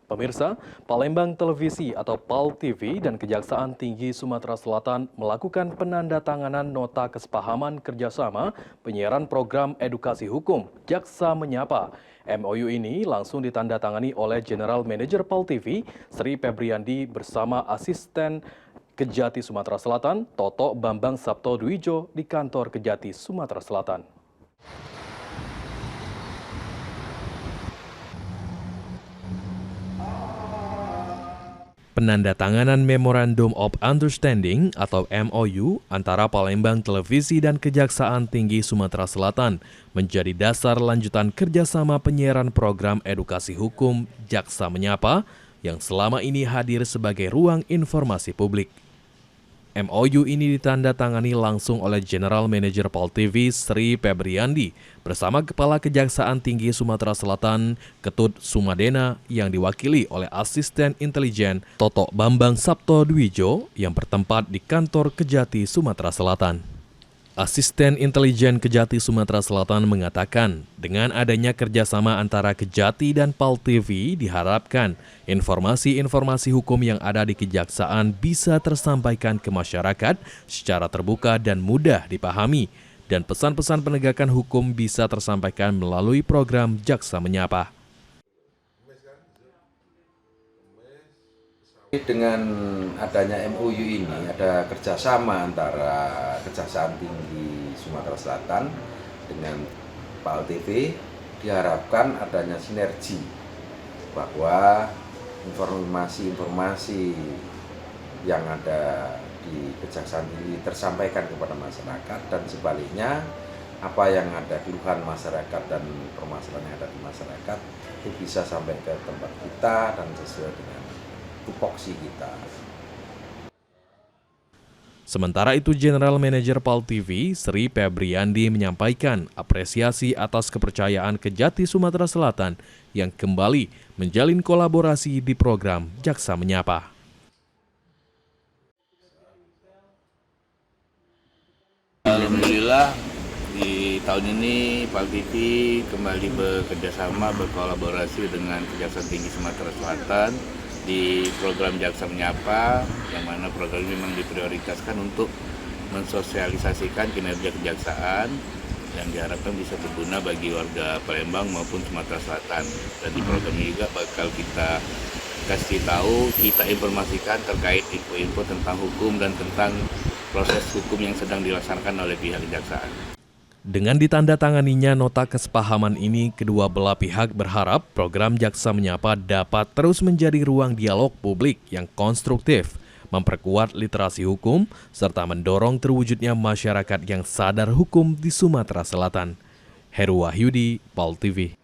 Pemirsa, Palembang Televisi atau PAL TV dan Kejaksaan Tinggi Sumatera Selatan melakukan penandatanganan nota kesepahaman kerjasama penyiaran program edukasi hukum Jaksa Menyapa. MOU ini langsung ditandatangani oleh General Manager PAL TV, Sri Febriandi bersama asisten Kejati Sumatera Selatan, Toto Bambang Sabto Dwijo di kantor Kejati Sumatera Selatan. Penandatanganan Memorandum of Understanding atau MOU antara Palembang Televisi dan Kejaksaan Tinggi Sumatera Selatan menjadi dasar lanjutan kerjasama penyiaran program edukasi hukum Jaksa Menyapa yang selama ini hadir sebagai ruang informasi publik. MOU ini ditandatangani langsung oleh General Manager PAL TV Sri Febriandi bersama Kepala Kejaksaan Tinggi Sumatera Selatan Ketut Sumadena yang diwakili oleh Asisten Intelijen Toto Bambang Sabto Dwijo yang bertempat di kantor Kejati Sumatera Selatan. Asisten Intelijen Kejati Sumatera Selatan mengatakan, dengan adanya kerjasama antara Kejati dan PAL TV diharapkan informasi-informasi hukum yang ada di Kejaksaan bisa tersampaikan ke masyarakat secara terbuka dan mudah dipahami, dan pesan-pesan penegakan hukum bisa tersampaikan melalui program Jaksa Menyapa. Dengan adanya MOU ini ada kerjasama antara Kejaksaan Tinggi Sumatera Selatan dengan PAL TV, diharapkan adanya sinergi bahwa informasi-informasi yang ada di Kejaksaan Tinggi tersampaikan kepada masyarakat, dan sebaliknya apa yang ada keluhan masyarakat dan permasalahan yang ada di masyarakat itu bisa sampai ke tempat kita dan sesuai dengan tupoksi kita. Sementara itu, General Manager PAL TV, Sri Febriandi menyampaikan apresiasi atas kepercayaan Kejati Sumatera Selatan yang kembali menjalin kolaborasi di program Jaksa Menyapa. Alhamdulillah di tahun ini PAL TV kembali bekerjasama berkolaborasi dengan Kejaksaan Tinggi Sumatera Selatan di program Jaksa Menyapa, yang mana program ini memang diprioritaskan untuk mensosialisasikan kinerja kejaksaan yang diharapkan bisa berguna bagi warga Palembang maupun Sumatera Selatan. Dan di program ini juga bakal kita kasih tahu, kita informasikan terkait info-info tentang hukum dan tentang proses hukum yang sedang dilaksanakan oleh pihak kejaksaan. Dengan ditandatanganinya nota kesepahaman ini, kedua belah pihak berharap program Jaksa Menyapa dapat terus menjadi ruang dialog publik yang konstruktif, memperkuat literasi hukum, serta mendorong terwujudnya masyarakat yang sadar hukum di Sumatera Selatan. Heru Wahyudi, PAL TV.